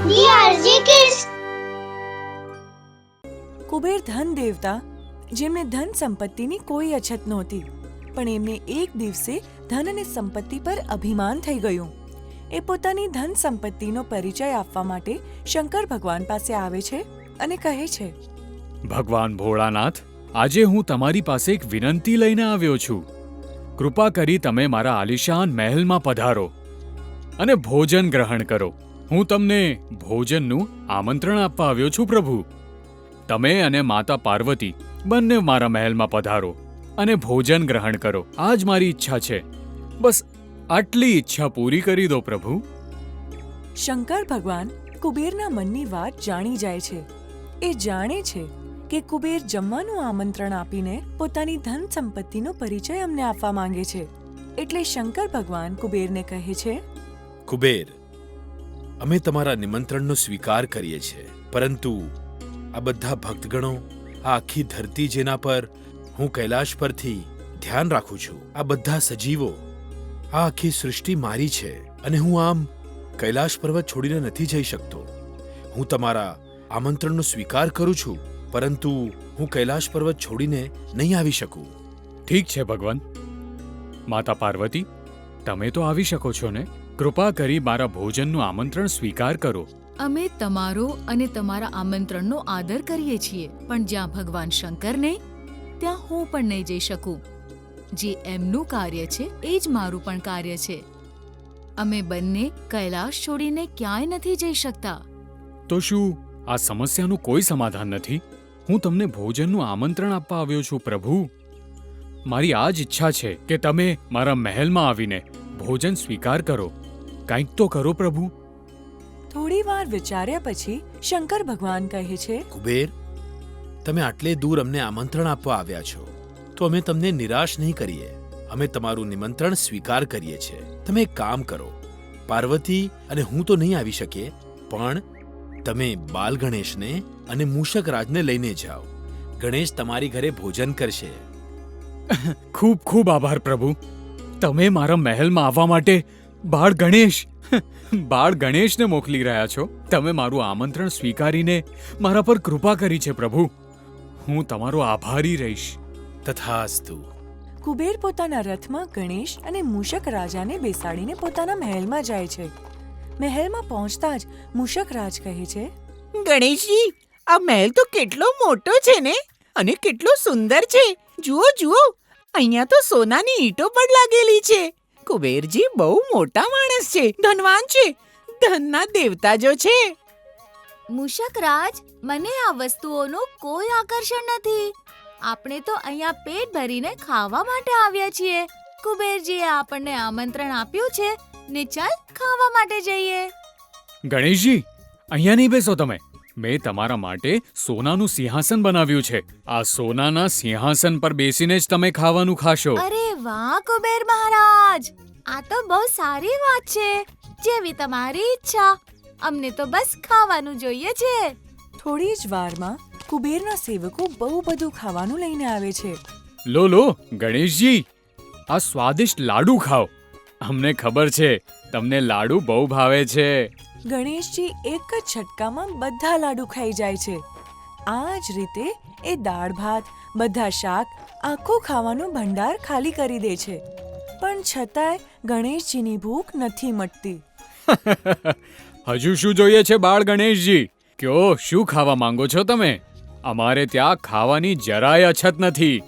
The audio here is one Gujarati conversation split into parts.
DRJ Kids. કુબેર ધન દેવતા, જેમને ધન સંપત્તિની કોઈ અછત નહોતી, પણ એમને એક દિવસે ધન અને સંપત્તિ પર અભિમાન થઈ ગયું. એ પોતાની ધન સંપત્તિનો પરિચય આપવા માટે શંકર ભગવાન પાસે આવે છે અને કહે છે, ભગવાન ભોળાનાથ, આજે હું તમારી પાસે એક વિનંતી લઈને આવ્યો છું. કૃપા કરી તમે મારા આલિશાન મહેલમાં પધારો અને ભોજન ગ્રહણ કરો. હું તમને ભોજનનું આમંત્રણ આપવા આવ્યો છું પ્રભુ. તમે અને માતા પાર્વતી બંને મારા મહેલમાં પધારો અને ભોજન ગ્રહણ કરો. આ જ મારી ઈચ્છા છે. બસ આટલી ઈચ્છા પૂરી કરી દો પ્રભુ. શંકર ભગવાન કુબેરના મનની વાત જાણી જાય છે. એ જાણે છે કે કુબેર જમવાનું આમંત્રણ આપીને પોતાની ધન સંપત્તિનો પરિચય અમને આપવા માંગે છે. એટલે શંકર ભગવાન કુબેરને કહે છે, કુબેર, અમે તમારા નિમંત્રણનો સ્વીકાર કરીએ છીએ, પરંતુ આ બધા ભક્તગણો, આ આખી ધરતી જેના પર હું કૈલાશ પરથી ધ્યાન રાખું છું, આ બધા સજીવો, આ આખી સૃષ્ટિ મારી છે અને હું આમ કૈલાશ પર્વત છોડીને નથી જઈ શકતો. હું તમારા આમંત્રણનો સ્વીકાર કરું છું, પરંતુ હું કૈલાશ પર્વત છોડીને નહીં આવી શકું. ઠીક છે ભગવાન. માતા પાર્વતી, તમે તો આવી શકો છો ને? કૃપા કરી મારા ભોજનનું આમંત્રણ સ્વીકાર કરો. અમે તમારો અને તમારા આમંત્રણનો આદર કરીએ છીએ, પણ જ્યાં ભગવાન શંકરને, ત્યાં હું પણ નહીં જઈ શકું. જે એમનું કાર્ય છે એ જ મારું પણ કાર્ય છે. અમે બંને કૈલાશ છોડીને ક્યાંય નથી જઈ શકતા. તો શું આ સમસ્યાનું કોઈ સમાધાન નથી? હું તમને ભોજનનું આમંત્રણ આપવા આવ્યો છું પ્રભુ. મારી આ જ ઈચ્છા છે કે તમે મારા મહેલમાં આવીને ભોજન સ્વીકાર કરો. કંઈક તો કરો પ્રભુ. થોડી વાર વિચાર્યા પછી શંકર ભગવાન કહે છે, કુબેર, તમે આટલે દૂર અમને આમંત્રણ આપવા આવ્યા છો, તો અમે તમને નિરાશ નહીં કરીએ. અમે તમારું નિમંત્રણ સ્વીકાર કરીએ છીએ. તમે એક કામ કરો, પાર્વતી અને હું તો નહીં આવી શકીએ, પણ તમે બાલ ગણેશને અને મૂષક રાજને લઈને જાઓ. ગણેશ તમારી ઘરે ભોજન કરશે. ખૂબ ખૂબ આભાર પ્રભુ. તમે મારા મહેલમાં આવવા માટે બાળ ગણેશને મોકલી રહ્યા છો. તમે મારું આમંત્રણ સ્વીકારીને મારા પર કૃપા કરી છે પ્રભુ. હું તમારો આભારી રહીશ. તથાસ્તુ. કુબેર પોતાના રથમાં ગણેશ અને મૂષક રાજાને બેસાડીને પોતાના મહેલમાં જાય છે. મહેલમાં પહોંચતા જ મૂષક રાજ કહે છે, ગણેશજી, આ મહેલ તો કેટલો મોટો છે ને, અને કેટલો સુંદર છે. જુઓ જુઓ, અહીંયા તો સોનાની ઈંટો પણ લાગેલી છે. કુબેરજી બહુ મોટા માણસ છે, ધનવાન છે, ધનના દેવતા જો છે. મૂષક રાજ, મને આ વસ્તુઓનું કોઈ આકર્ષણ નથી. આપણે તો અહીંયા પેટ ભરીને ખાવા માટે આવ્યા છીએ. કુબેરજીએ આપણને આમંત્રણ આપ્યું છે ને, ચાલ ખાવા માટે જઈએ. ગણેશજી, અહીંયા નહીં બેસો તમે. મેં તમારા માટે સોનાનું સિંહાસન બનાવ્યું છે. આ સોનાના સિંહાસન પર બેસીને જ તમે ખાવાનું ખાશો. અરે વાહ કુબેર મહારાજ, આ તો બહુ સારી વાત છે. જેવી તમારી ઈચ્છા, અમને તો બસ ખાવાનું જોઈએ છે. થોડી જ વારમાં કુબેરના સેવકો બહુ બધું ખાવાનું લઈને આવે છે. લો ગણેશજી, આ સ્વાદિષ્ટ લાડુ ખાઓ. અમને ખબર છે તમને લાડુ બહુ ભાવે છે. ગણેશજી એક જ છટકામાં બધા લાડુ ખાઈ જાય છે. આ જ રીતે એ દાળ ભાત, બધા શાક, આખું ખાવાનું ભંડાર ખાલી કરી દે છે. પણ છતાંય ગણેશજીની ભૂખ નથી મટતી. હજુ શું જોઈએ છે બાળ ગણેશજી? કયો, શું ખાવા માંગો છો તમે? અમારે ત્યાં ખાવાની જરાય અછત નથી.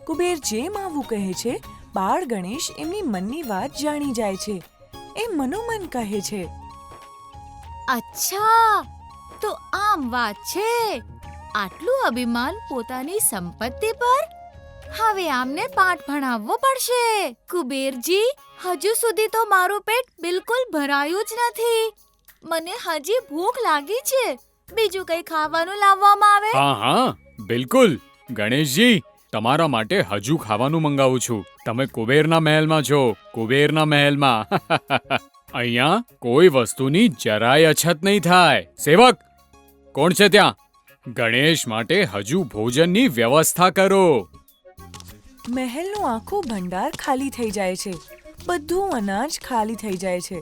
કુબેર જેમ આવું કહે છે, બાળ ગણેશ એમની મનની વાત જાણી જાય છે. એ મનોમન કહે છે, અચ્છા, તો આમ વાત છે. આટલું અભિમાન પોતાની સંપત્તિ પર? હવે આમને પાઠ ભણાવવો પડશે. કુબેરજી, હજુ સુધી તો મારું પેટ બિલકુલ ભરાયું જ નથી. મને હજી ભૂખ લાગી છે. બીજું કંઈ ખાવાનું લાવવામાં આવે? હા, બિલકુલ. ગણેશજી, તમારા માટે હજુ ખાવાનું મંગાવું છું. તમે કુબેરના મહેલમાં છો, કુબેરના મહેલમાં. અહીંયા કોઈ વસ્તુની જરાય અછત નહીં થાય. સેવક, કોણ છે ત્યાં? ગણેશ માટે હજુ ભોજનની વ્યવસ્થા કરો. મહેલનો આખો ભંડાર ખાલી થઈ જાય છે. બધું અનાજ ખાલી થઈ જાય છે.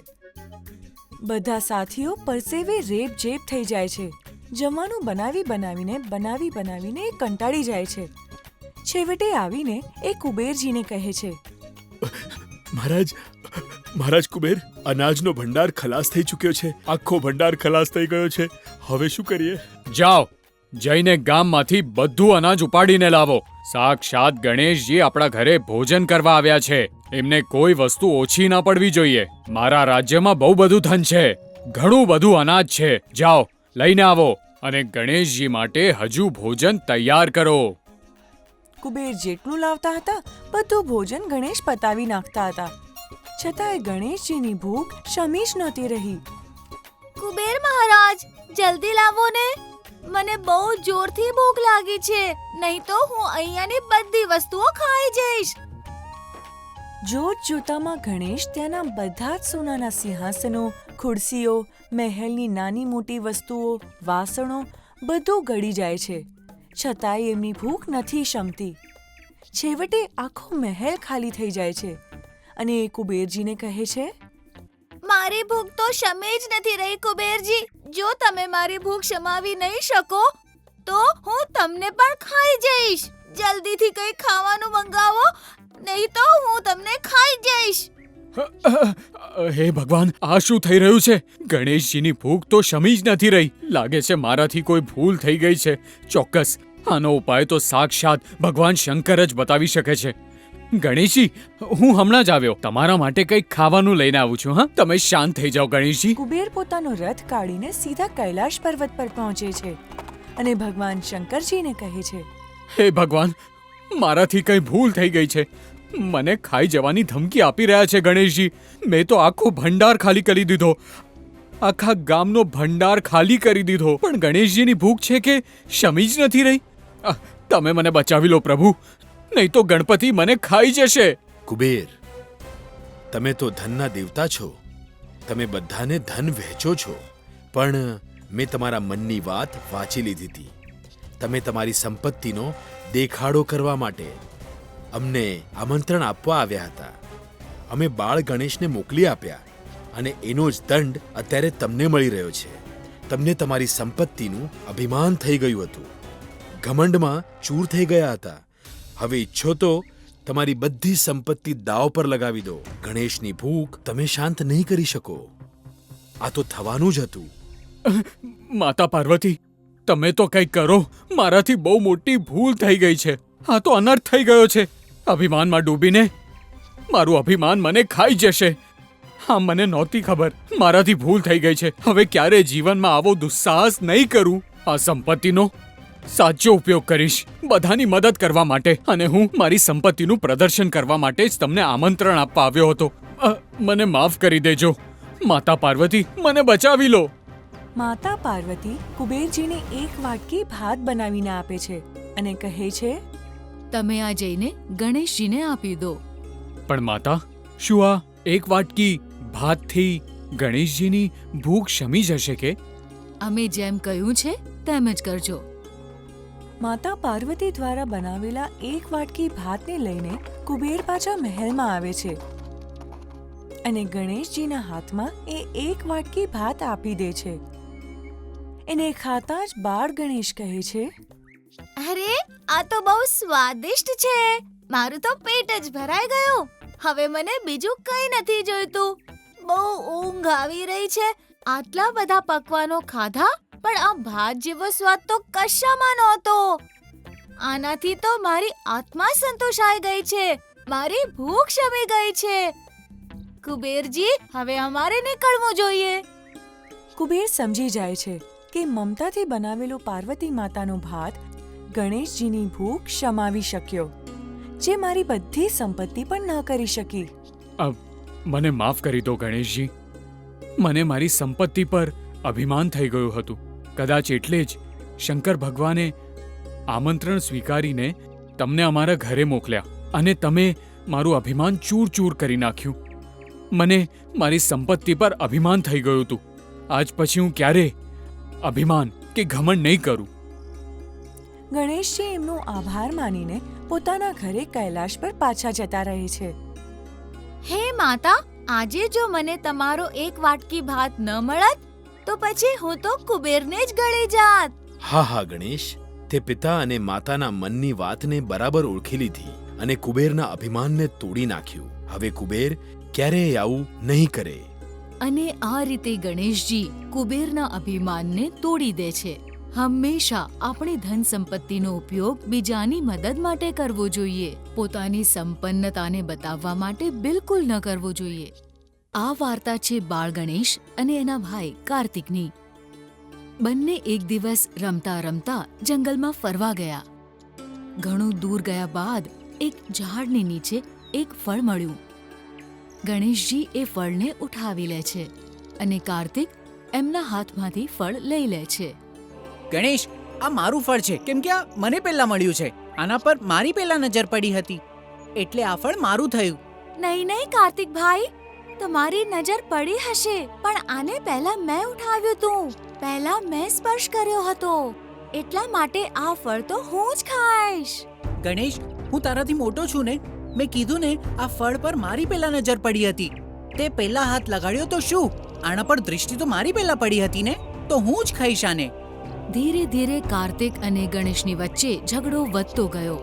બધા સાથીઓ પરસેવે રેબઝેબ થઈ જાય છે. જમવાનું બનાવીને એ કંટાળી જાય છે. છેવટે આવીને એ કુબેરજીને કહે છે, મહારાજ કુબેર, અનાજનો ભંડાર ખલાસ થઈ ચૂક્યો છે. આખો ભંડાર ખલાસ થઈ ગયો છે. હવે શું કરીએ? જાઓ, જઈને ગામમાંથી બધું અનાજ ઉપાડીને લાવો. સાક્ષાત ગણેશજી આપણા ઘરે ભોજન કરવા આવ્યા છે. એમને કોઈ વસ્તુ ઓછી ના પડવી જોઈએ. મારા રાજ્યમાં બહુ બધું ધન છે, ઘણું બધું અનાજ છે. જાઓ, લઈને આવો અને ગણેશજી માટે હજુ ભોજન તૈયાર કરો. કુબેર જેટલું લાવતા હતા બધું ભોજન ગણેશ પતાવી નાખતા હતા. છતાંય ગણેશજીની ભૂખ શમી જ નહોતી રહી. કુબેર મહારાજ, જલ્દી લાવો ને, મને બહુ જોરથી ભૂખ લાગી છે, નહીં તો હું અહીંયાની બધી વસ્તુઓ ખાઈ જઈશ. જોત જોતામાં ગણેશ ત્યાંના બધા જ સોનાના સિંહાસનો, ખુરશીઓ, મહેલની નાની મોટી વસ્તુઓ, વાસણો બધું ગળી જાય છે. છતાંય એમની ભૂખ નથી શમતી. છેવટે આખો મહેલ ખાલી થઈ જાય છે અને એ કુબેરજીને કહે છે, મારી ભૂખ તો શમે જ નથી રહી કુબેરજી. જો તમે મારી ભૂખ શમાવી નહીં શકો તો હું તમને પણ ખાઈ જઈશ. જલ્દીથી કંઈ ખાવાનું મંગાવો, નહીં તો હું તમને ખાઈ જઈશ. હે ભગવાન, આ શું થઈ રહ્યું છે? ગણેશજીની ભૂખ તો શમી જ નથી રહી. લાગે છે મારાથી કોઈ ભૂલ થઈ ગઈ છે. ચોક્કસ આનો ઉપાય તો સાક્ષાત ભગવાન શંકર જ બતાવી શકે છે. ગણેશજી, હું હમણાં જ આવ્યો. તમારા માટે કંઈક ખાવાનું લઈને આવું છું. હા, તમે શાંત થઈ જાઓ ગણેશજી. કુબેર પોતાનો રથ કાઢીને સીધા કૈલાશ પર્વત પર પહોંચે છે અને ભગવાન શંકરજીને કહે છે, હે ભગવાન, મારાથી કંઈ ભૂલ થઈ ગઈ છે. મને ખાઈ જવાની ધમકી આપી રહ્યા છે ગણેશજી. મેં તો આખો ભંડાર ખાલી કરી દીધો, આખા ગામનો ભંડાર ખાલી કરી દીધો, પણ ગણેશજીની ભૂખ છે કે શમી જ નથી રહી. તમે મને બચાવી લો પ્રભુ, નહીં તો ગણપતિ મને ખાઈ જશે. કુબેર, તમે તો ધનના દેવતા છો. તમે બધાને ધન વહેંચો છો, પણ મેં તમારા મનની વાત વાંચી લીધી હતી. તમે તમારી સંપત્તિનો દેખાડો કરવા માટે અમને આમંત્રણ આપવા આવ્યા હતા. અમે બાળ ગણેશને મોકલી આપ્યા અને એનો જ દંડ અત્યારે તમને મળી રહ્યો છે. તમને તમારી સંપત્તિનું અભિમાન થઈ ગયું હતું, ઘમંડમાં ચૂર થઈ ગયા હતા. હવે ઈચ્છો તો તમારી બધી સંપત્તિ દાવ પર લગાવી દો. ગણેશની ભૂખ તમે શાંત નહીં કરી શકો. આ તો થવાનું જ હતું. માતા પાર્વતી, તમે તો કંઈક કરો. મારાથી બહુ મોટી ભૂલ થઈ ગઈ છે. આ તો અનર્થ થઈ ગયો છે. અભિમાનમાં ડૂબીને મારું અભિમાન મને ખાઈ જશે. હા, મને નહોતી ખબર. મારાથી ભૂલ થઈ ગઈ છે. હવે ક્યારે જીવનમાં આવો દુસ્સાહસ નહીં કરું. આ સંપત્તિનો સાચો ઉપયોગ કરીશ બધાની મદદ કરવા માટે, અને હું મારી સંપત્તિનું પ્રદર્શન કરવા માટે જ તમને આમંત્રણ આપવા આવ્યો હતો. મને માફ કરી દેજો માતા પાર્વતી, મને બચાવી લો. માતા પાર્વતી કુબેરજીને એક વાટકી ભાત બનાવીને આપે છે અને કહે છે, તમે આ જઈને ગણેશજીને આપી દો. પણ માતા, શું આ એક વાટકી ભાતથી ગણેશજીની ભૂખ શમી જશે કે? અમે જેમ કહ્યું છે તેમ જ કરજો. માતા પાર્વતી દ્વારા બનાવેલા એક વાટકી ભાતને લઈને કુબેર પાછા મહેલમાં આવે છે અને ગણેશજીના હાથમાં એ એક વાટકી ભાત આપી દે છે. એને ખાતા જ બાળ ગણેશ કહે છે, અરે, આ તો બહુ સ્વાદિષ્ટ છે. મારું તો પેટ જ ભરાઈ ગયું. હવે મને બીજું કંઈ નથી જોઈતું. બહુ ઊંઘ આવી રહી છે. આટલા બધા પકવાનો ખાધા, પણ આ ભાત જેવો સ્વાદ તો કશામાં નહોતો. આનાથી તો મારી આત્મા સંતોષાઈ ગઈ છે. મારી ભૂખ શમી ગઈ છે. કુબેરજી, હવે અમારે નીકળવું જોઈએ. કુબેર સમજી જાય છે કે મમતાથી બનાવેલો પાર્વતી માતાનો ભાત ગણેશજીની ભૂખ શમાવી શક્યો, જે મારી બધી સંપત્તિ પણ ન કરી શકી. મને માફ કરી દો ગણેશજી. મને મારી સંપત્તિ પર અભિમાન થઈ ગયું હતું. કદાચ એટલે જ શંકર ભગવાને આમંત્રણ સ્વીકારીને તમને અમારા ઘરે મોકલ્યા અને તમે મારું અભિમાન ચૂર ચૂર કરી નાખ્યું. મને મારી સંપત્તિ પર અભિમાન થઈ ગયું હતું. આજ પછી હું ક્યારે અભિમાન કે ઘમંડ નહીં કરું. ગણેશજી એમનો આભાર માનીને પોતાના ઘરે કૈલાશ પર પાછા જતા રહે છે. હે માતા, આજે જો મને તમારો એક વાટકી ભાત ન મળત તો પછી હું તો કુબેરને જ ગળી જાત. હા હા ગણેશ, તે પિતા અને માતાના મનની વાતને બરાબર ઓળખી લીધી અને કુબેરના અભિમાનને તોડી નાખ્યું. હવે કુબેર ક્યારેય આવું નહીં કરે. અને આ રીતે ગણેશજી કુબેરના અભિમાનને તોડી દે છે. હંમેશા આપણે ધન સંપત્તિનો ઉપયોગ બીજાની મદદ માટે કરવો જોઈએ, પોતાની સંપન્નતાને બતાવવા માટે બિલકુલ ન કરવો જોઈએ. આ વાર્તા છે બાળ ગણેશ અને એના ભાઈ કાર્તિકની. બંને એક દિવસ રમતા રમતા જંગલમાં ફરવા ગયા. ઘણું દૂર ગયા બાદ એક ઝાડની નીચે એક ફળ મળ્યું. ગણેશજી એ ફળને ઉઠાવી લે છે અને કાર્તિક એમના હાથમાંથી ફળ લઈ લે છે. ગણેશ, આ મારું ફળ છે કેમ કે આ મને પહેલા મળ્યું છે. આના પર મારી પહેલા નજર પડી હતી એટલે આ ફળ મારું થયું. નહીં નહીં કાર્તિક ભાઈ, તમારી નજર પડી હશે પણ આને પહેલા મેં ઉઠાવ્યું તું. પહેલા મેં સ્પર્શ કર્યો હતો એટલા માટે આ ફળ તો હું જ ખાઈશ. ગણેશ, હું તારાથી મોટો છું ને, મેં કીધું ને આ ફળ પર મારી પહેલા નજર પડી હતી. તે પહેલા હાથ લગાડ્યો તો શું? આના પર દૃષ્ટિ તો મારી પહેલા પડી હતી ને, તો હું જ ખાઈશ આને. ધીરે ધીરે કાર્તિક અને ગણેશની વચ્ચે ઝઘડો વધતો ગયો.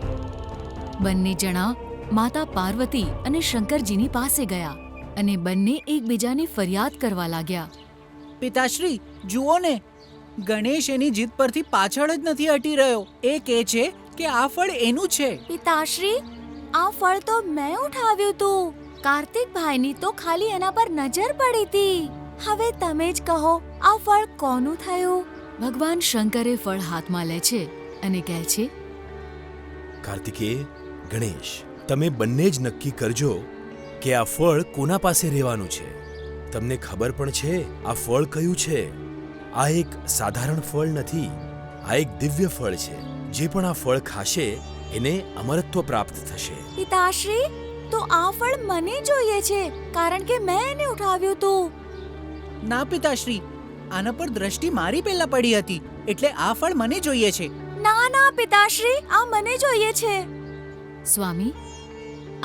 બંને જણા માતા પાર્વતી અને શંકરજીની પાસે ગયા અને બંને એકબીજાની ફરિયાદ કરવા લાગ્યા. પિતાશ્રી, જુઓ ને, ગણેશ એની જીદ પરથી પાછળ જ નથી હટી રહ્યો. એ કહે છે કે આ ફળ એનું છે. પિતાશ્રી, આ ફળ તો મેં ઉઠાવ્યું તું. કાર્તિક ભાઈની તો ખાલી એના પર નજર પડી હતી. હવે તમે જ કહો આ ફળ કોનું થયું? ભગવાન શંકરે ફળ હાથમાં લે છે અને કહે છે, કાર્તિકેય, ગણેશ, તમે બંને જ નક્કી કરજો કે આ ફળ કોના પાસે રહેવાનું છે. તમને ખબર પણ છે આ ફળ કયું છે? આ એક સાધારણ ફળ નથી, આ એક દિવ્ય ફળ છે. જે પણ આ ફળ ખાશે એને અમરત્વ પ્રાપ્ત થશે. પિતાશ્રી, તો આ ફળ મને જોઈએ છે કારણ કે મેં એને ઉઠાવ્યું તું. ના પિતાશ્રી, આના પર દ્રષ્ટિ મારી પહેલા પડી હતી એટલે આ ફળ મને જોઈએ છે. ના ના પિતાશ્રી, આ મને જોઈએ છે. સ્વામી,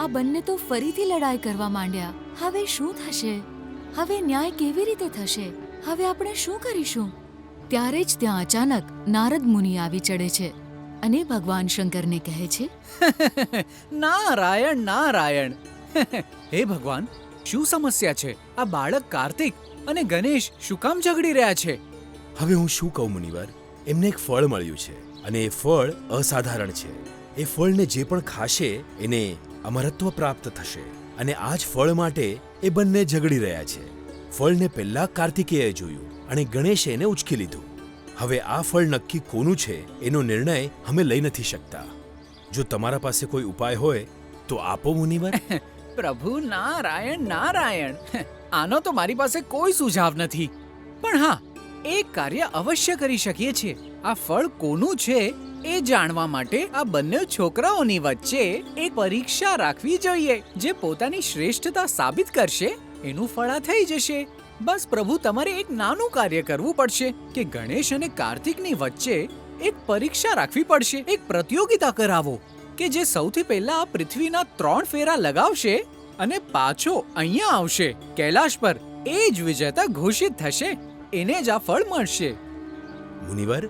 આ બંને તો ફરીથી લડાઈ કરવા માંડ્યા. હવે શું થશે? હવે ન્યાય કેવી રીતે થશે? હવે આપણે શું કરીશું? ત્યારે જ ત્યાં અચાનક નારદ મુનિ આવી ચડે છે અને ભગવાન શંકરને કહે છે, નારાયણ નારાયણ. હે ભગવાન, શું સમસ્યા છે? આ બાળક કાર્તિક અને ગણેશ શું કામ ઝઘડી રહ્યા છે? હવે હું શું કહું મુનિવર, એમને એક ફળ મળ્યું છે અને એ ફળ અસાધારણ છે. એ ફળને જે પણ ખાશે એને અમરત્વ પ્રાપ્ત થશે અને આ જ ફળ માટે એ બંને ઝઘડી રહ્યા છે. ફળને પહેલા કાર્તિકેયે જોયું અને ગણેશે એને ઉચકી લીધું. હવે આ ફળ નક્કી કોનું છે એનો નિર્ણય અમે લઈ નથી શકતા. જો તમારા પાસે કોઈ ઉપાય હોય તો આપો મુનિવર. પ્રભુ નારાયણ નારાયણ. આનો તો મારી પાસે કોઈ સુઝાવ નથી, પણ હા, એક કાર્ય અવશ્ય કરી શકીએ છીએ. આ ફળ કોનું છે એ જાણવા માટે આ બંને છોકરાઓની વચ્ચે એક પરીક્ષા રાખવી જોઈએ. જે પોતાની શ્રેષ્ઠતા સાબિત કરશે એનું ફળ આ થઈ જશે. બસ પ્રભુ, તમારે એક નાનું કાર્ય કરવું પડશે કે ગણેશ અને કાર્તિકની વચ્ચે એક પરીક્ષા રાખવી પડશે. એક પ્રતિયોગિતા કરાવો કે જે સૌથી પહેલા આ પૃથ્વીના 3 ફેરા લગાવશે અને પાછો અહીંયા આવશે કૈલાશ પર, એ જ વિજેતા ઘોષિત થશે. એને જ આ ફળ મળશે. મુનિવર,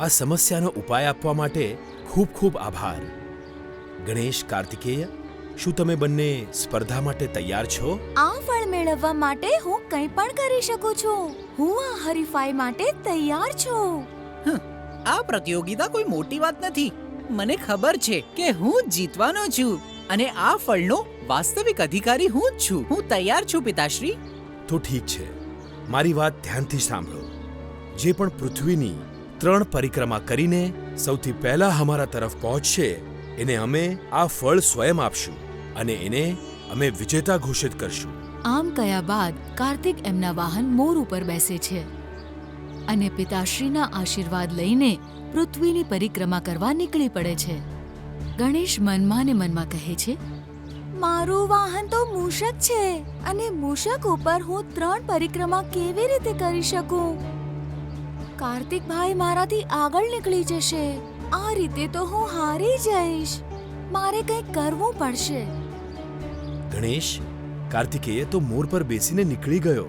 આ સમસ્યાનો ઉપાય આપવા માટે ખૂબ ખૂબ આભાર. ગણેશ, કાર્તિકેય, શું તમે બંને સ્પર્ધા માટે તૈયાર છો? આ ફળ મેળવવા માટે હું કંઈ પણ કરી શકું છું. હું આ હરીફાઈ માટે તૈયાર છું. આ પ્રતિયોગિતા કોઈ મોટી વાત નથી. મને ખબર છે કે હું જીતવાનો છું અને આ ફળનો વાસ્તવિક અધિકારી હું જ છું. હું તૈયાર છું પિતાશ્રી. તો ઠીક છે, મારી વાત ધ્યાનથી સાંભળો. જે પણ પૃથ્વીની 3 પરિક્રમા કરીને સૌથી પહેલા અમારા તરફ પહોંચશે એને અમે આ ફળ સ્વયં આપશું અને એને અમે વિજેતા ઘોષિત કરશું. આમ કહ્યા બાદ કાર્તિક એમના વાહન મોર ઉપર બેસે છે અને પિતાશ્રીના આશીર્વાદ લઈને પૃથ્વીની પરિક્રમા કરવા નીકળી પડે છે. ગણેશ મનમાં ને મનમાં કહે છે, મારું વાહન તો મૂષક છે અને મૂષક ઉપર હું 3 પરિક્રમા કેવી રીતે કરી શકું? કાર્તિક ભાઈ મારાથી આગળ નીકળી જશે. આ રીતે તો હું હારી જઈશ. મારે કંઈક કરવું પડશે. ગણેશ, કાર્તિકેય તો મોર પર બેસીને નીકળી ગયો.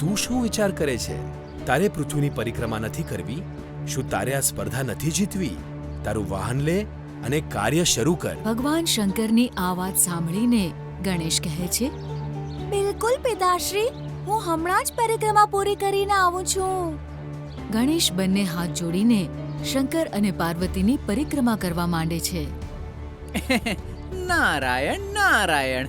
તું શું વિચાર કરે છે? તારે પૃથ્વીની પરિક્રમા નથી કરવી? શું તારે આ સ્પર્ધા નથી જીતવી? તારું વાહન લે અને કાર્ય શરૂ કર. ભગવાન શંકરની આ વાત સાંભળીને ગણેશ કહે છે, બિલકુલ પિતાશ્રી, હું હમણાં જ પરિક્રમા પૂરી કરીને આવું છું. ગણેશ બંને હાથ જોડીને શંકર અને પાર્વતીની પરિક્રમા કરવા માંડે છે. નારાયણ નારાયણ.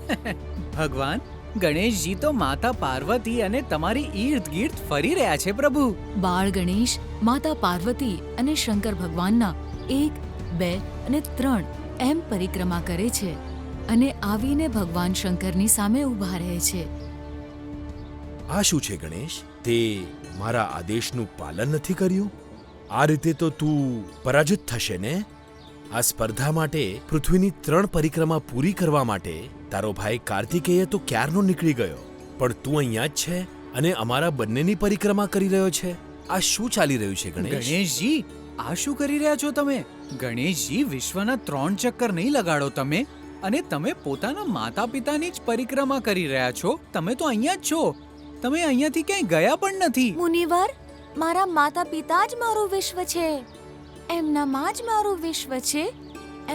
ભગવાન ગણેશજી તો માતા પાર્વતી અને તમારી ઈર્દ ગિર્દ ફરી રહ્યા છે પ્રભુ. બાળ ગણેશ માતા પાર્વતી અને શંકર ભગવાનના 1, 2 અને 3 એમ પરિક્રમા કરે છે અને આવીને ભગવાન શંકરની સામે ઊભા રહે છે. આ શું છે ગણેશ? તે મારા આદેશનું પાલન નથી કર્યું? આ રીતે તો તું પરાજિત થશે ને? આ સ્પર્ધા માટે પૃથ્વીની 3 પરિક્રમા પૂરી કરવા માટે તારો ભાઈ કાર્તિકેય તો ક્યારનો નીકળી ગયો, પણ તું અહીંયા જ છે અને અમારા બંનેની પરિક્રમા કરી રહ્યો છે. આ શું ચાલી રહ્યું છે ગણેશ? ગણેશજી, આ શું કરી રહ્યા છો તમે? ગણેશજી, વિશ્વના 3 ચક્કર નહીં લગાડો તમે, અને તમે પોતાના માતા પિતાની જ પરિક્રમા કરી રહ્યા છો. તમે તો અહીંયા જ છો, તમે અહીંયાથી ક્યાંય ગયા પણ નથી. મુનિવર, મારા માતા પિતા જ મારું વિશ્વ છે, એમનામાં જ મારું વિશ્વ છે,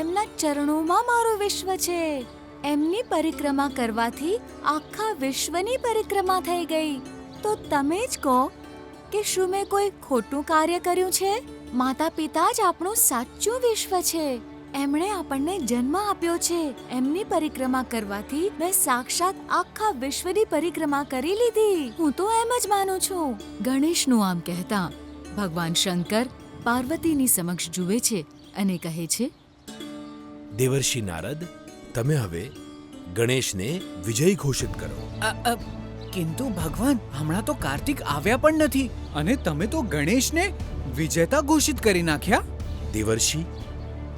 એમના ચરણોમાં મારું વિશ્વ છે. એમની પરિક્રમા કરવાથી આખા વિશ્વની પરિક્રમા થઈ ગઈ. તો તમે જ કહો કે શું મેં કોઈ ખોટું કાર્ય કર્યું છે? માતા પિતા જ આપણું સાચું વિશ્વ છે. એમણે આપણને જન્મ આપ્યો છે. એમની પરિક્રમા કરવાથી મેં સાક્ષાત આખા વિશ્વની પરિક્રમા કરી લીધી. હું તો એમ જ માનું છું. ગણેશનું આમ કહેતા ભગવાન શંકર પાર્વતીની સમક્ષ જુએ છે અને કહે છે, દેવર્ષિ નારદ, તમે હવે ગણેશને વિજય ઘોષિત કરો. કિંતુ ભગવાન, હમણાં તો કાર્તિક આવ્યા પણ નથી અને તમે તો ગણેશને વિજેતા ઘોષિત કરી નાખ્યા. દેવર્ષિ,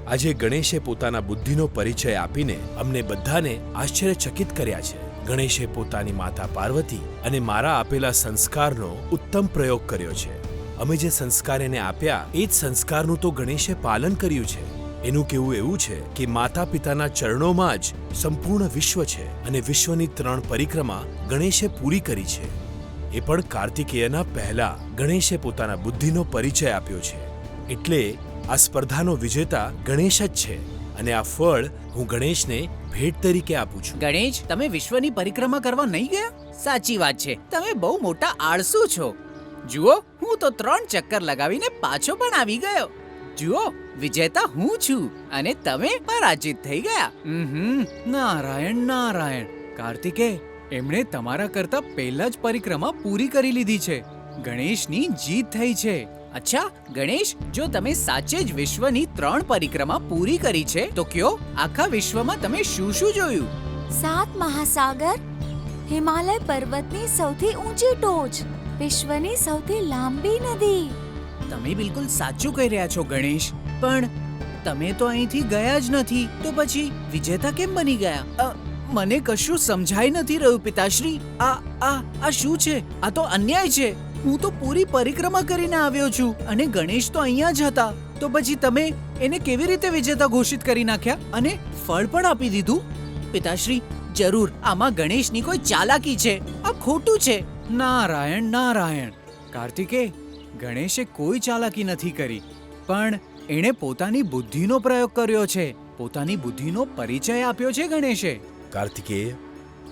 આજે ગણેશે પોતાના બુદ્ધિનો પરિચય આપીને અમને બધાને આશ્ચર્યચકિત કર્યા છે. ગણેશે પોતાની માતા પાર્વતી અને મારા આપેલા સંસ્કારનો ઉત્તમ પ્રયોગ કર્યો છે. અમે જે સંસ્કાર એને આપ્યા એ જ સંસ્કારનું તો ગણેશે પાલન કર્યું છે. એનું કહેવું એવું છે કે માતા પિતાના ચરણોમાં જ સંપૂર્ણ વિશ્વ છે અને વિશ્વની 3 પરિક્રમા ગણેશે પૂરી કરી છે. એ પણ કાર્તિકેયના પહેલા. ગણેશે પોતાના બુદ્ધિનો પરિચય આપ્યો છે, એટલે આ સ્પર્ધાનો વિજેતા ગણેશ જ છે અને આ ફળ હું ગણેશને ભેટ તરીકે આપું છું. ગણેશ, તમે વિશ્વની પરિક્રમા કરવા નહીં ગયા? સાચી વાત છે, તમે બહુ મોટા આળસુ છો. જુઓ, હું તો 3 ચક્કર લગાવીને પાછો પણ આવી ગયો. જુઓ, વિજેતા હું છું અને તમે પરાજિત થઈ ગયા. નારાયણ નારાયણ. કાર્તિકેય, એમણે તમારા કરતા પહેલા જ પરિક્રમા પૂરી કરી લીધી છે. ગણેશની જીત થઈ છે. અચ્છા ગણેશ, જો તમે સાચે જ વિશ્વની 3 પરિક્રમા પૂરી કરી છે તો કયો, આખા વિશ્વમાં તમે શું શું જોયું? 7 મહાસાગર, હિમાલય પર્વતની સૌથી ઊંચી ટોચ, વિશ્વની સૌથી લાંબી નદી. તમે બિલકુલ સાચું કહી રહ્યા છો ગણેશ, પણ તમે તો અહીંથી ગયા જ નથી, તો પછી વિજેતા કેમ બની ગયા? મને કશું સમજાઈ નથી રહ્યું પિતાશ્રી. આ શું છે? આ તો અન્યાય છે. હું તો પૂરી પરિક્રમા કરીને આવ્યો છું અને ગણેશ તો અહીંયા જ હતા. તો પછી તમે એને કેવી રીતે વિજેતા ઘોષિત કરી નાખ્યા અને ફળ પણ આપી દીધું? પિતાશ્રી, જરૂર આમાં ગણેશની કોઈ ચાલાકી છે. આ ખોટું છે. નારાયણ નારાયણ. કાર્તિકેય, ગણેશે કોઈ ચાલાકી નથી કરી, પણ એણે પોતાની બુદ્ધિનો પ્રયોગ કર્યો છે. પોતાની બુદ્ધિનો પરિચય આપ્યો છે ગણેશે. કાર્તિકેય,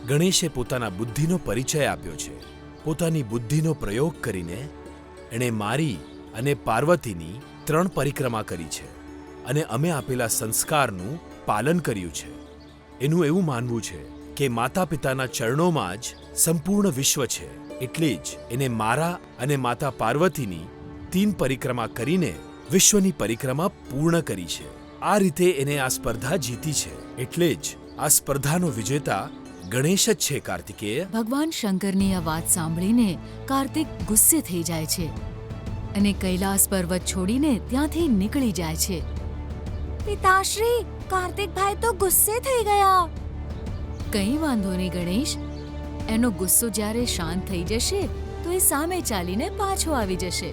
ગણેશે પોતાના બુદ્ધિનો પરિચય આપ્યો છે. પોતાની બુદ્ધિનો પ્રયોગ કરીને એણે મારી અને પાર્વતીની 3 પરિક્રમા કરી છે અને અમે આપેલા સંસ્કારનું પાલન કર્યું છે. એનું એવું માનવું છે કે માતા પિતાના ચરણોમાં જ સંપૂર્ણ વિશ્વ છે, એટલે જ એને મારા અને માતા પાર્વતીની 3 પરિક્રમા કરીને વિશ્વની પરિક્રમા પૂર્ણ કરી છે. આ રીતે એને આ સ્પર્ધા જીતી છે, એટલે જ આ સ્પર્ધાનો વિજેતા ગણેશ જ છે. કાર્તિકેય, ભગવાન શંકરની આ વાત સાંભળીને કાર્તિક ગુસ્સે થઈ જાય છે અને કૈલાસ પર્વત છોડીને ત્યાંથી નીકળી જાય છે. પિતાશ્રી, કાર્તિકભાઈ તો ગુસ્સે થઈ ગયા. કંઈ વાંધો નહીં ગણેશ, એનો ગુસ્સો જ્યારે શાંત થઈ જશે તો એ સામે ચાલીને પાછો આવી જશે.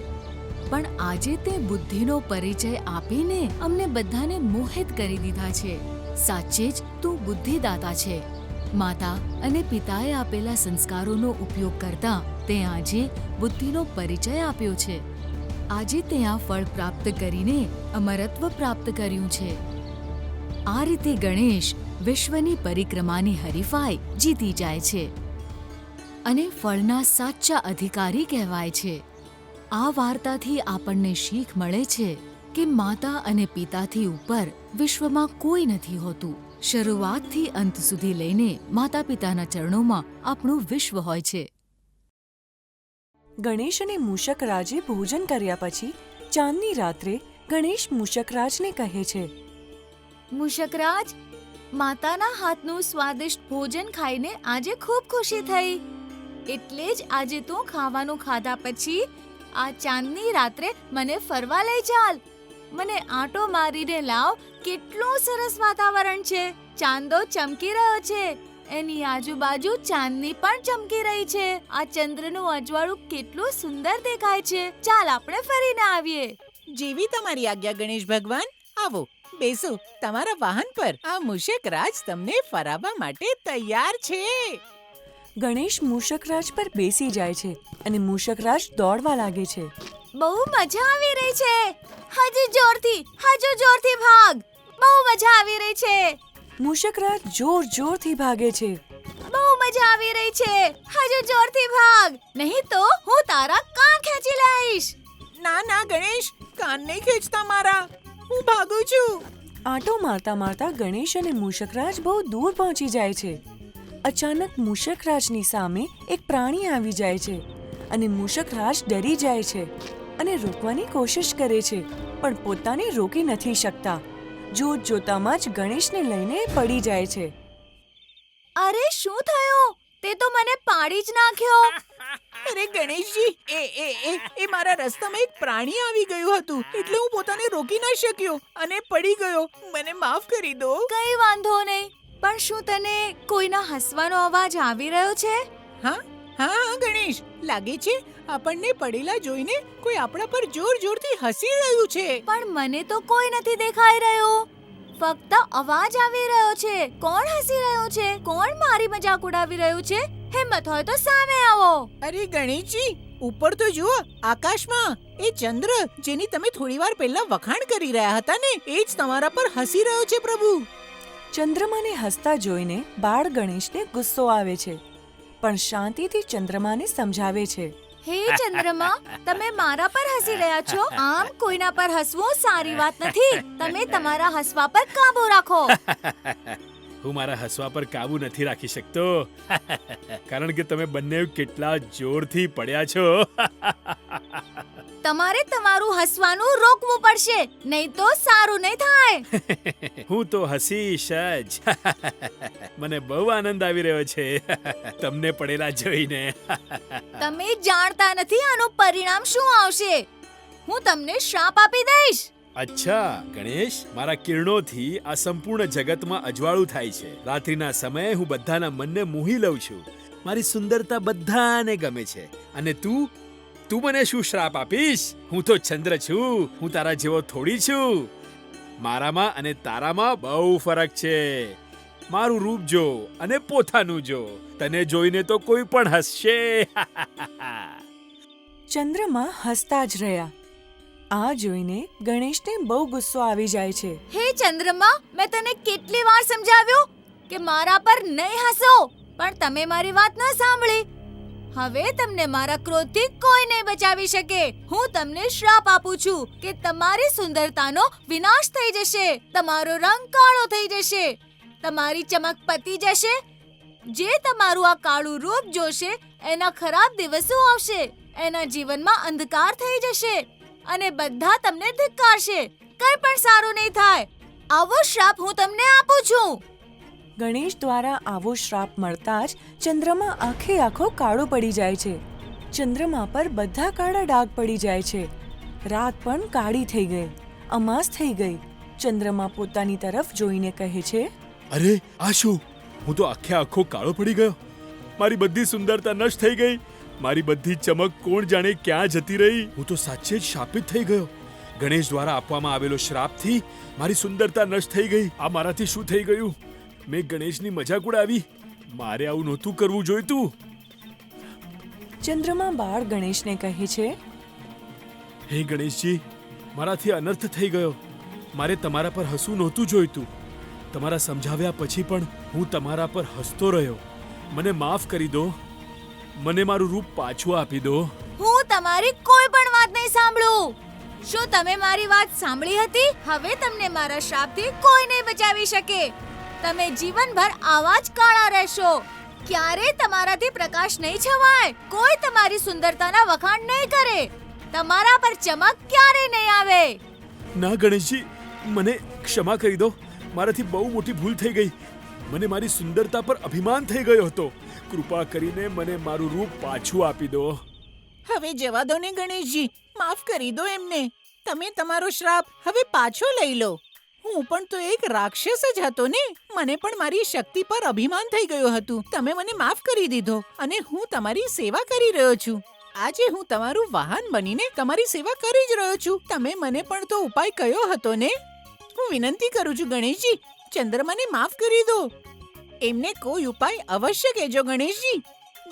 પણ આજે તે બુદ્ધિનો પરિચય આપીને અમને બધાને મોહિત કરી દીધા છે. સાચે જ તું બુદ્ધિદાતા છે. માતા અને પિતાએ આપેલા સંસ્કારોનો ઉપયોગ કરતા તે આજે બુદ્ધિનો પરિચય આપ્યો છે. આજે તે આ ફળ પ્રાપ્ત કરીને અમરત્વ પ્રાપ્ત કર્યું છે. આ રીતે ગણેશ વિશ્વની પરિક્રમાની હરીફાઈ જીતી જાય છે અને ફળના સાચા અધિકારી કહેવાય છે. આ વાર્તાથી આપણને શીખ મળે છે કે માતા અને પિતાથી ઉપર વિશ્વમાં કોઈ નથી હોતું. શરૂઆતથી અંત સુધી લઈને માતા પિતાના ચરણોમાં આપણું વિશ્વ હોય છે. ગણેશ અને મૂષકરાજે ભોજન કર્યા પછી ચાંદની રાત્રે ગણેશ મૂષકરાજને કહે છે, મૂષકરાજ, માતાના હાથનું સ્વાદિષ્ટ ભોજન ખાઈને આજે ખૂબ ખુશી થઈ. એટલે જ આજે તું ખાવાનું ખાધા પછી આ ચાંદની રાત્રે મને ફરવા લઈ ચાલ. મને આંટો મારીને લાવ. કેટલું સરસ વાતાવરણ છે. ચાંદો ચમકી રહ્યો છે. એની આજુબાજુ ચાંદની પણ ચમકી રહી છે. આ ચંદ્રનું અજવાળું કેટલું સુંદર દેખાય છે. ચાલ આપણે ફરીને આવીએ. જેવી તમારી આજ્ઞા ગણેશ ભગવાન. આવો, બેસો તમારા વાહન પર. આ મૂષકરાજ તમને ફરાવવા માટે તૈયાર છે. ગણેશ મૂષકરાજ પર બેસી જાય છે અને મૂષકરાજ દોડવા લાગે છે. બહુ મજા આવી રહી છે. હજુ જોરથી ભાગ. બહુ મજા આવી રહી છે. મૂષકરાજ જોરથી ભાગે છે. બહુ મજા આવી રહી છે. હજુ જોરથી ભાગ, નહીં તો હું તારા કાન ખેંચી લઈશ. ના ગણેશ, કાન નહીં ખેંચતા મારા. હું ભાગું છું. આંટો મારતા મારતા ગણેશ અને મૂષકરાજ બહુ દૂર પહોંચી જાય છે. અચાનક મૂષકરાજની સામે એક પ્રાણી આવી જાય છે અને મૂષકરાજ ડરી જાય છે અને રોકવાની કોશિશ કરે છે, પણ પોતાને રોકી નથી શકતા. જોતામાં જ ગણેશને લઈને પડી જાય છે. અરે શું થયું? તે તો મને પાડી જ નાખ્યો. અરે ગણેશજી, એ મારા રસ્તામાં એક પ્રાણી આવી ગયું હતું, એટલે હું પોતાને રોકી ન શક્યો અને પડી ગયો. મને માફ કરી દો. કઈ વાંધો નહીં. પણ શું તને કોઈના હસવાનો અવાજ આવી રહ્યો છે? હા ગણેશ, લાગે છે આપણને પડેલા જોઈને કોઈ આપણા પર જોરથી હસી રહ્યું છે. પણ મને તો કોઈ નથી દેખાઈ રહ્યું. ફક્ત અવાજ આવી રહ્યો છે. કોણ હસી રહ્યું છે? કોણ મારી મજાક ઉડાવી રહ્યું છે? હિંમત હોય તો સામે આવો. અરે ગણેશજી, ઉપર તો જુઓ, આકાશમાં એ ચંદ્ર જેની તમે થોડી વાર પહેલા વખાણ કરી રહ્યા હતા ને, એ જ તમારા પર હસી રહ્યો છે પ્રભુ. ચંદ્રમાને હસતા જોઈને બાળ ગણેશને ગુસ્સો આવે છે, પણ શાંતિથી ચંદ્રમાને સમજાવે છે. હે ચંદ્રમા, તમે મારા પર હસી રહ્યા છો. આમ કોઈના પર હસવું સારી વાત નથી. તમે તમારા હસવા પર કાબુ રાખો. હું મારા હસવા પર કાબુ નથી રાખી શકતો, કારણ કે તમે બંને કેટલા જોરથી પડ્યા છો. તમારે તમારું હસવાનું રોકવું પડશે, નહીં તો સારું નહીં થાય. હું તો હસીશ જ. મને બહુ આનંદ આવી રહ્યો છે તમને પડેલા જોઈને. તમે જાણતા નથી આનું પરિણામ શું આવશે. હું તમને શ્રાપ આપી દઈશ. અચ્છા ગણેશ, મારા કિરણોથી આ સંપૂર્ણ જગતમાં અજવાળું થાય છે. રાત્રિના સમયે હું બધાના મનને મોહી લઉં છું. મારી સુંદરતા બધાને ગમે છે. અને તું મને શું શ્રાપ આપીશ? હું તો ચંદ્ર છું. હું તારા જેવો થોડી છું. મારામાં અને તારામાં બહુ ફરક છે. મારું રૂપ જો અને પોતાનું જો. તને જોઈને તો કોઈ પણ હસશે. ચંદ્રમા હસતા જ રહ્યા. આ જોઈને ગણેશને બહુ ગુસ્સો આવી જાય છે. હે ચંદ્રમા, મેં તને કેટલી વાર સમજાવ્યું કે મારા પર નહીં હસો, પણ તમે મારી વાત ન સાંભળી. હવે તમને મારા ક્રોધથી કોઈ નહીં બચાવી શકે. હું તમને શ્રાપ આપું છું કે તમારી સુંદરતાનો વિનાશ થઈ જશે. તમારો રંગ કાળો થઈ જશે. તમારી ચમક પતી જશે. જે તમારું આ કાળું રૂપ જોશે એના ખરાબ દિવસો આવશે. એના જીવનમાં અંધકાર થઈ જશે અને બધા તમને ધિક્કારશે. કંઈ પણ સારું નહીં થાય. આવો શ્રાપ હું તમને આપું છું. ગણેશ દ્વારા આવો શ્રાપ મળતા જ ચંદ્રમા આખો કાળો પડી જાય છે. ચંદ્રમા પર બધા કાળા ડાઘ પડી જાય છે. રાત પણ કાળી થઈ ગઈ, અમાસ થઈ ગઈ. ચંદ્રમા પોતાની તરફ જોઈને કહે છે, અરે આ શું? હું તો આખો કાળો પડી ગયો. મારી બધી સુંદરતા નષ્ટ થઈ ગઈ. મારી બધી ચમક કોણ જાણે ક્યાં જતી રહી. હું તો સાચે જ શાપિત થઈ ગયો. ગણેશ દ્વારા આપવામાં આવેલો શ્રાપથી મારી સુંદરતા નષ્ટ થઈ ગઈ. આ મારાથી શું થઈ ગયું? મેં ગણેશની મજાક ઉડાવી. મારે આવું નહોતું કરવું જોઈતું. ચંદ્રમા બાળ ગણેશને કહે છે, હે ગણેશજી, મારાથી અનર્થ થઈ ગયો. મારે તમારા પર હસવું નહોતું જોઈતું. તમારા સમજાવ્યા પછી પણ હું તમારા પર હસતો રહ્યો. મને માફ કરી દો. મને મારું રૂપ પાછું આપી દો. હું તમારી કોઈ પણ વાત નહીં સાંભળું. શું તમે મારી વાત સાંભળી હતી? હવે તમને મારા શ્રાપથી કોઈ નહીં બચાવી શકે. તમે જીવનભર આવા જ કાળા રહેશો. ક્યારેય તમારાથી પ્રકાશ નહીં છવાય. કોઈ તમારી સુંદરતાના વખાણ નહીં કરે. તમારા પર ચમક ક્યારેય નહીં આવે. ના ગણેશજી, મને ક્ષમા કરી દો. મારાથી બહુ મોટી ભૂલ થઈ ગઈ. મને મારી સુંદરતા પર અભિમાન થઈ ગયો હતો. કૃપા કરીને મને મારું રૂપ પાછું આપી દો. હવે જવા દો ને ગણેશજી, માફ કરી દો એમને. તમે તમારો શ્રાપ હવે પાછો લઈ લો. હું પણ તો એક રાક્ષસ જ હતો ને. મને પણ મારી શક્તિ પર અભિમાન થઈ ગયું હતું. તમે મને માફ કરી દીધો અને હું તમારી સેવા કરી રહ્યો છું. આજે હું તમારું વાહન બનીને તમારી સેવા કરી જ રહ્યો છું. તમે મને પણ તો ઉપાય કયો હતો ને. હું વિનંતી કરું છું ગણેશજી, ચંદ્રમાને માફ કરી દો. એમને કોઈ ઉપાય અવશ્ય કહેજો ગણેશજી.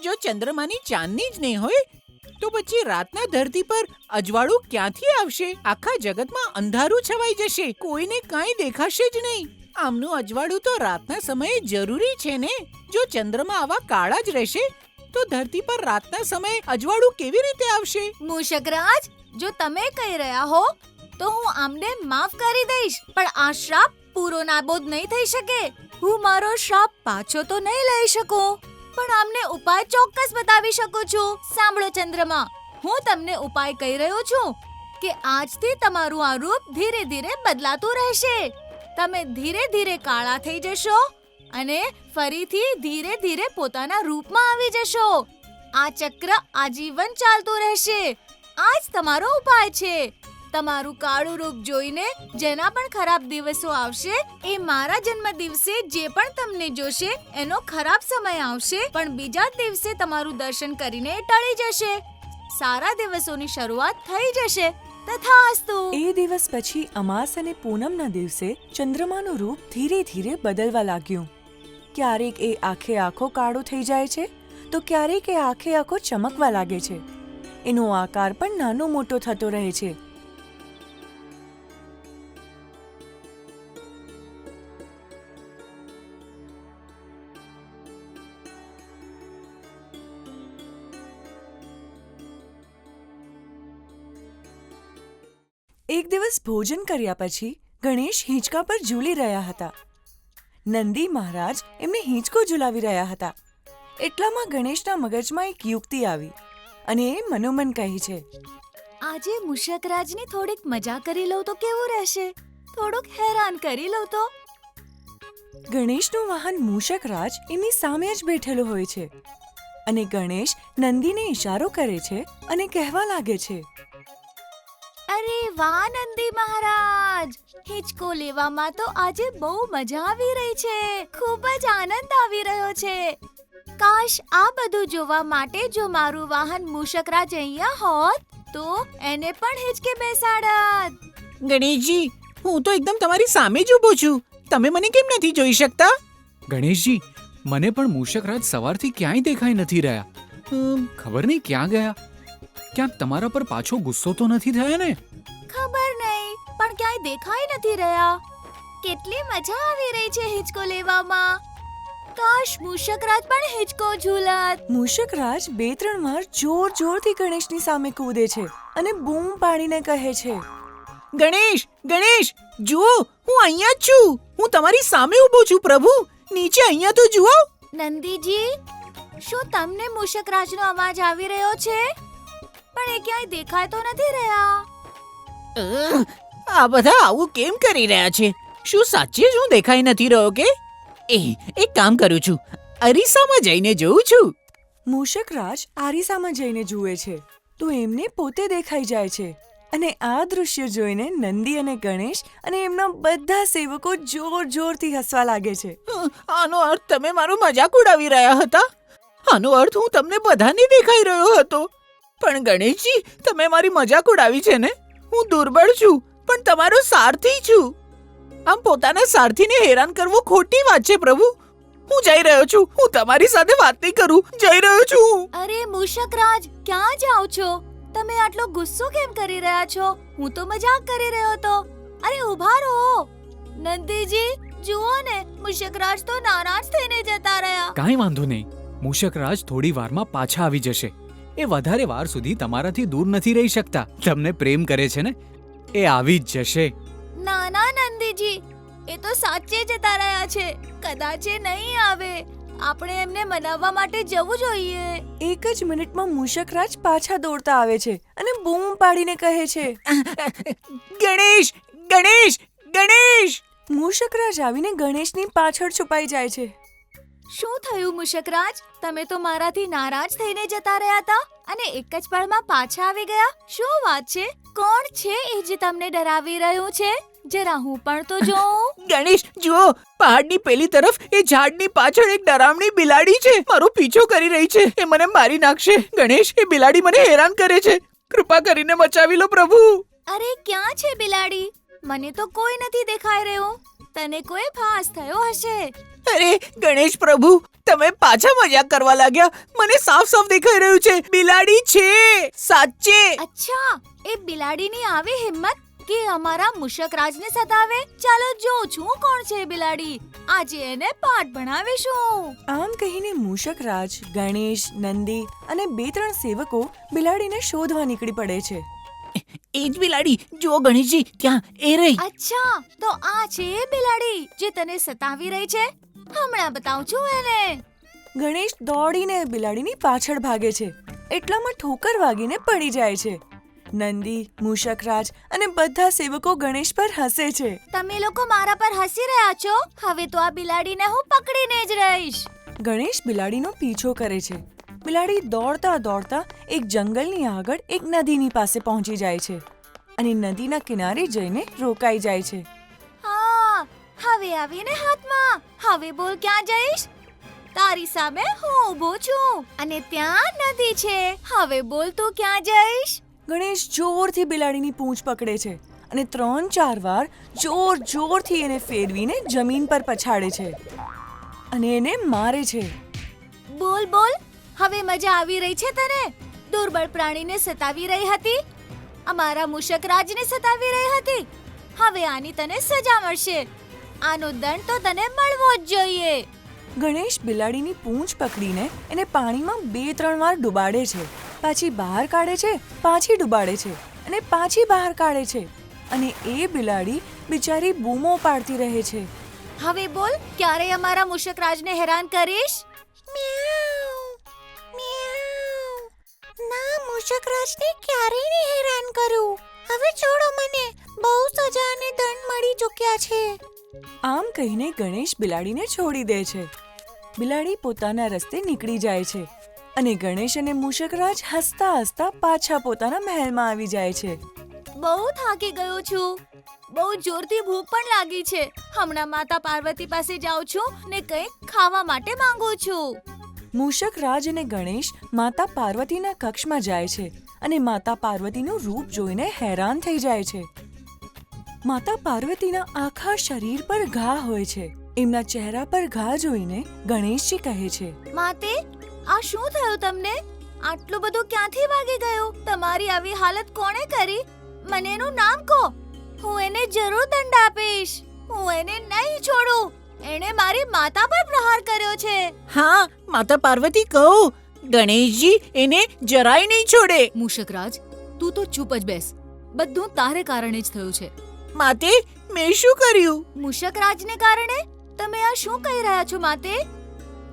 જો ચંદ્રમાની ચાંદની જ નહીં હોય તો પછી રાતના ધરતી પર અજવાળું ક્યાંથી આવશે? આખા જગતમાં અંધારું છવાઈ જશે. કોઈને કાંઈ દેખાશે જ નહીં. આમનું અજવાળું તો રાતના સમયે જરૂરી છે ને. જો ચંદ્રમા આવા કાળા જ રહેશે તો ધરતી પર રાતના સમયે અજવાળું કેવી રીતે આવશે? મૂષકરાજ, જો તમે કહી રહ્યા હો તો હું આમને માફ કરી દઈશ, પણ આ શ્રાપ પૂરો નાબૂદ નહીં થઈ શકે. હું મારો શ્રાપ પાછો તો નહીં લઈ શકું, પણ આમને ઉપાય ચોક્કસ બતાવી શકું છું. સાંભળો ચંદ્રમા, હું તમને ઉપાય કહી રહ્યો છું કે આજથી તમારું આ રૂપ ધીરે ધીરે બદલાતું રહેશે. તમે ધીરે ધીરે કાળા થઈ જશો અને ફરીથી ધીરે ધીરે પોતાના રૂપમાં આવી જશો. આ ચક્ર આજીવન ચાલતું રહેશે. આ જ તમારો ઉપાય છે. તમારું કાળું રૂપ જોઈને જેના પણ ખરાબ દિવસો આવશે, એ મારા જન્મ દિવસે જે પણ તમને જોશે એનો ખરાબ સમય આવશે, પણ બીજા દિવસે તમારું દર્શન કરીને એ ટળી જશે. સારા દિવસોની શરૂઆત થઈ જશે. તથાસ્તુ. એ દિવસ પછી અમાસ અને પૂનમના દિવસે ચંદ્રમાનું રૂપ ધીરે ધીરે બદલવા લાગ્યું. ક્યારેક એ આખે આખો કાળો થઈ જાય છે તો ક્યારેક એ આખે આખો ચમકવા લાગે છે. એનો આકાર પણ નાનો મોટો થતો રહે છે. એક દિવસ ભોજન કર્યા પછી ગણેશ હિંચકા પર ઝૂલી રહ્યા હતા. નંદી મહારાજ એમને હિંચકો ઝૂલાવી રહ્યા હતા. એટલામાં ગણેશના મગજમાં એક યુક્તિ આવી અને એ મનોમન કહે છે, આજે મૂષકરાજની થોડીક મજા કરી લઉં તો કેવું રહેશે? થોડુંક હેરાન કરી લઉં તો. ગણેશનું વાહન મૂષકરાજ એમની સામે જ બેઠેલો હોય છે અને ગણેશ નંદીને ઈશારો કરે છે અને કહેવા લાગે છે, અરે વાહ નંદી મહારાજ, હિંચકો લેવામાં તો આજે બહુ મજા આવી રહી છે. ખૂબ જ આનંદ આવી રહ્યો છે. કાશ આ બધું જોવા માટે જો મારું વાહન મૂષકરાજ અહીંયા હોત તો એને પણ હિંચકે બેસાડત. ગણેશજી, હું તો એકદમ તમારી સામે જ ઊભો છું. તમે મને કેમ નથી જોઈ શકતા? ગણેશજી, મને પણ મૂષકરાજ સવારથી ક્યાંય દેખાઈ નથી રહ્યા. ખબર નહીં ક્યાં ગયા. ક્યાંક તમારા પર પાછો ગુસ્સો તો નથી થયા ને? ખબર નહીં, પણ ક્યાંય દેખાઈ નથી રહ્યા. કેટલી મજા આવી રહી છે હિંચકો લેવામાં. કાશ મૂષકરાજ પણ હિંચકો ઝૂલત. મૂષકરાજ 2-3 વાર જોર જોરથી ગણેશની સામે કૂદે છે અને બૂમ પાડીને કહે છે, ગણેશ, ગણેશ, જુઓ, હું અહીંયા જ છું. હું તમારી સામે ઊભો છું પ્રભુ. નીચે અહીંયા તો જુઓ. નંદીજી, શું તમને મૂષકરાજનો અવાજ આવી રહ્યો છે? પણ એ ક્યાંય દેખાય તો નથી રહ્યા. આ બધા આવું કેમ કરી રહ્યા છે? શું સાચે જ હું દેખાઈ નથી રહ્યો કે? એક કામ કરું છું, અરીસામાં જઈને જોઉં છું. મૂષકરાજ આરીસામાં જઈને જુએ છે તો એમને પોતે દેખાઈ જાય છે અને આ દૃશ્ય જોઈને નંદી અને ગણેશ અને એમના બધા સેવકો જોર જોરથી હસવા લાગે છે. આનો અર્થ તમે મારો મજાક ઉડાવી રહ્યા હતા? આનો અર્થ હું તમને બધાને દેખાઈ રહ્યો હતો? પણ ગણેશજી, તમે મારી મજાક ઉડાવી છે ને? હું દુર્બળ છું પણ તમારો સારથી છું. આમ પોતાના સારથીને હેરાન કરવું ખોટી વાત છે પ્રભુ. હું જઈ રહ્યો છું. હું તમારી સાથે વાત નહીં કરું. જઈ રહ્યો છું. અરે મૂષકરાજ, ક્યાં જાઓ છો? તમે આટલો ગુસ્સો કેમ કરી રહ્યા છો? હું તો મજાક કરી રહ્યો હતો. અરે ઊભા રહો. નંદીજી, જુઓ ને, મૂષકરાજ તો નારાજ થઈને જતા રહ્યા. કાંઈ વાંધો નહીં, મૂષકરાજ થોડી વારમાં પાછા આવી જશે. એ વધારે વાર સુધી તમારાથી દૂર નથી રહી શકતા. તમને પ્રેમ કરે છે ને, એ આવી જ જશે. ના ના નંદીજી, એ તો સાચે જતા રહ્યા છે. કદાચ એ નહીં આવે. આપણે એમને મનાવવા માટે જવું જોઈએ. એક જ મિનિટમાં મૂષકરાજ પાછા દોડતા આવે છે અને બૂમ પાડીને કહે છે, ગણેશ, ગણેશ, ગણેશ. મૂષકરાજ આવીને ગણેશની પાછળ છુપાઈ જાય છે. શું થયું મૂષકરાજ? તમે તો મારાથી નારાજ થઈને જતા રહ્યા હતા અને એક જ પળમાં પાછા આવી ગયા. શું વાત છે? કોણ છે એ જે તમને ડરાવી રહ્યું છે? જરા હું પણ તો જોઉં. ગણેશ, જુઓ, પહાડની પેલી તરફ એ ઝાડની પાછળ એક ડરામણી બિલાડી છે. મારો પીછો કરી રહી છે. એ મને મારી નાખશે. ગણેશ, એ બિલાડી મને હેરાન કરે છે. કૃપા કરીને બચાવી લો પ્રભુ. અરે ક્યાં છે બિલાડી? મને તો કોઈ નથી દેખાઈ રહ્યું. તને કોઈ ફાસ થયો હશે. અરે ગણેશ પ્રભુ, તમે પાછા મજાક કરવા લાગ્યા. મને સાફ સાફ દેખાઈ રહ્યું છે. બિલાડી છે, સાચે. અચ્છા, એ બિલાડીની આવી હિંમત કે અમારા મૂષકરાજને સતાવે. ચાલો જોઉં છું કોણ છે એ બિલાડી. આજે એને પાઠ ભણાવીશું. આમ કહીને મૂષકરાજ, ગણેશ, નંદી અને 2-3 સેવકો બિલાડીને શોધવા નીકળી પડે છે. એ જ બિલાડી. જુઓ ગણેશજી, ત્યાં એ રહી. અચ્છા, તો આ છે એ બિલાડી જે તને સતાવી રહી છે. હમણાં બતાવું છું એને. ગણેશ દોડીને બિલાડીની પાછળ ભાગે છે. એટલામાં ઠોકર વાગીને પડી જાય છે. નંદી, મૂષકરાજ અને બધા સેવકો ગણેશ પર હસે છે. તમે લોકો મારા પર હસી રહ્યા છો. હવે તો આ બિલાડીને હું પકડીને જ રહીશ. ગણેશ બિલાડીનો પીછો કરે છે. બિલાડી દોડતા દોડતા એક જંગલની આગળ એક નદીની પાસે પહોંચી જાય છે અને નદીના કિનારે જઈને રોકાઈ જાય છે. હા, હવે આવીને હાથમાં. હવે બોલ, ક્યાં જઈશ? તારી સામે હું ઊભો છું અને ત્યાં નદી છે. હવે બોલ, તું ક્યાં જઈશ? ગણેશ જોરથી બિલાડીની પૂંછ પકડે છે અને 3-4 વાર જોરથી એને ફેરવીને જમીન પર પછાડે છે અને એને મારે છે. બોલ બોલ, હવે મજા આવી રહી છે તને? દુર્બળ પ્રાણીને સતાવી રહી હતી, અમારા મૂષકરાજને સતાવી રહી હતી. હવે આની તને સજા મળશે. આનો દંડ તો તને મળવો જ જોઈએ. ગણેશ બિલાડીની પૂંછ પકડીને એને પાણીમાં 2-3 વાર ડુબાડે છે, પાછી બહાર કાઢે છે, પાછી ડુબાડે છે અને પાછી બહાર કાઢે છે અને એ બિલાડી બિચારી બૂમો પાડતી રહે છે. હવે બોલ, ક્યારે અમારા મૂષકરાજને હેરાન કરીશ? ના, મૂષકરાજને ક્યારેય નહીં હેરાન કરું. હવે છોડો મને. બહુ સજા અને દંડ મળી ચૂક્યા છે. આમ કહીને ગણેશ બિલાડીને છોડી દે છે. બિલાડી પોતાના રસ્તે નીકળી જાય છે અને ગણેશ અને મૂષકરાજ હસતા હસતા પાછા પોતાના મહેલમાં આવી જાય છે. બહુ થાકી ગયો છું. બહુ જોરથી ભૂખ પણ લાગી છે. હમણાં માતા પાર્વતી પાસે જાઉં છું ને કંઈક ખાવા માટે માંગુ છું. મૂષકરાજ અને ગણેશ માતા પાર્વતીના કક્ષમાં જાય છે અને માતા પાર્વતીનું રૂપ જોઈને હેરાન થઈ જાય છે. માતા પાર્વતીના આખા શરીર પર ઘા હોય છે. એમના ચહેરા પર ઘા જોઈને ગણેશજી કહે છે, માતે, આ શું થયું તમને? આટલું બધું ક્યાંથી વાગી ગયું? તમારી આવી હાલત કોણે કરી? મને એનું નામ કહો. હું એને જરૂર દંડ આપીશ. હું એને નહીં છોડું. એણે મારી માતા પર પ્રહાર કર્યો છે. હા, માતા પાર્વતી, કહો. ગણેશજી એને જરાય નહીં છોડે. મૂષકરાજ, તું તો ચૂપ જ બેસ. બધું તારે કારણે જ થયું છે. માતે, મેં શું કર્યું? મૂષકરાજને કારણે? તમે આ શું કહી રહ્યા છો માતે?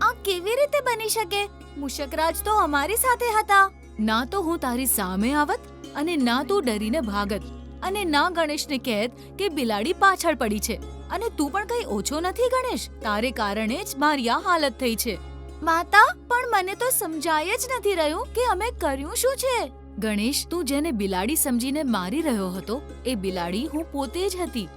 આ કેવી રીતે બની શકે? મૂષકરાજ તો અમારી સાથે હતા. ના તો હું તારી સામે આવત અને ના તું ડરીને ભાગત અને ના ગણેશને કહેત કે બિલાડી પાછળ પડી છે. અને તું પણ કઈ ઓછો નથી ગણેશ. તારે કારણે જ મારી આ હાલત થઈ છે. માતા, પણ મને તો સમજાય જ નથી રહ્યું કે અમે કર્યું શું છે. ગણેશ, તું જેને બિલાડી સમજીને મારી રહ્યો હતો એ બિલાડી હું પોતે જ હતી.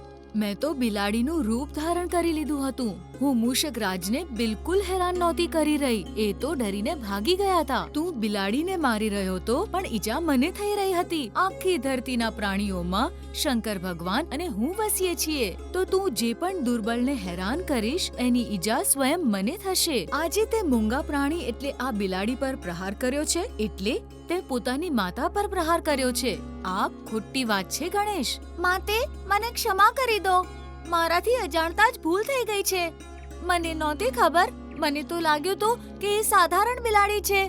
મેં તો બિલાડીનું રૂપ ધારણ કરી લીધું હતું. હું મૂષકરાજને બિલકુલ હેરાન નહોતી કરી રહી. એ તો ડરીને ભાગી ગયા હતા. તું બિલાડીને મારી રહ્યો હતો, પણ ઈજા મને થઈ રહી હતી. આખી ધરતીના પ્રાણીઓમાં શંકર ભગવાન અને હું વસીએ છીએ. તો તું જે પણ દુર્બળને હેરાન કરીશ એની ઈજા સ્વયં મને થશે. આજે તે મૂંગા પ્રાણી એટલે આ બિલાડી પર પ્રહાર કર્યો છે, એટલે તે પોતાની માતા પર પ્રહાર કર્યો છે. આ ખોટી વાત છે ગણેશ. માતે, મને ક્ષમા કરી દો. મારાથી અજાણતા જ ભૂલ થઈ ગઈ છે. મને નહોતી ખબર. મને તો લાગ્યું હતું કે એ સાધારણ બિલાડી છે,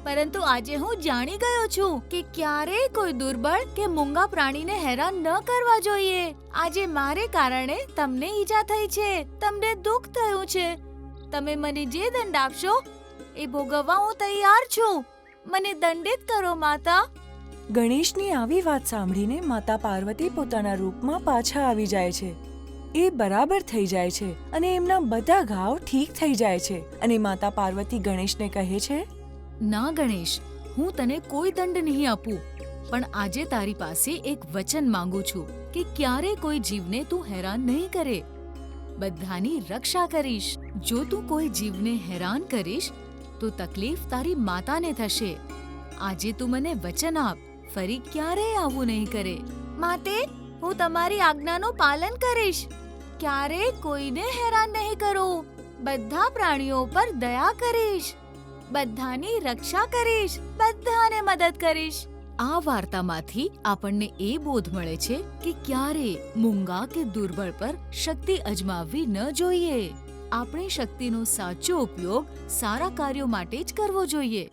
પરંતુ આજે હું જાણી ગયો છું કે ક્યારેય કોઈ દુર્બળ કે મૂંગા પ્રાણીને હેરાન ન કરવા જોઈએ. આજે મારે કારણે તમને ઈજા થઈ છે, તમને દુઃખ થયું છે. તમે મને જે દંડ આપશો એ ભોગવવા હું તૈયાર છું. મને દંડિત કરો માતા. ગણેશની આવી વાત સાંભળીને માતા પાર્વતી પોતાના રૂપમાં પાછા આવી જાય છે. એ બરાબર થઈ જાય છે અને એમના બધા ઘાવ ઠીક થઈ જાય છે. અને માતા પાર્વતી ગણેશને કહે છે, ના ગણેશ, હું તને કોઈ દંડ નહીં આપું, પણ આજે તારી પાસે એક વચન માંગુ છું કે ક્યારે કોઈ જીવને તું હેરાન નહીં કરે. બધાની રક્ષા કરીશ. જો તું કોઈ જીવને હેરાન કરીશ તો તકલીફ તારી માતાને થશે. આજે તું મને વચન આપ, ફરી ક્યારેય આવું નહીં કરે. માતે, હું તમારી આજ્ઞાનું પાલન કરીશ. ક્યારેય કોઈને હેરાન નહીં કરું. બધા પ્રાણીઓ પર દયા કરીશ. બધાની રક્ષા કરીશ. બધાને મદદ કરીશ. આ વાર્તામાંથી આપણને એ બોધ મળે છે કે ક્યારે મૂંગા કે દુર્બળ પર શક્તિ અજમાવવી ન જોઈએ. આપણી શક્તિનો સાચો ઉપયોગ સારા કાર્યો માટે જ કરવો જોઈએ.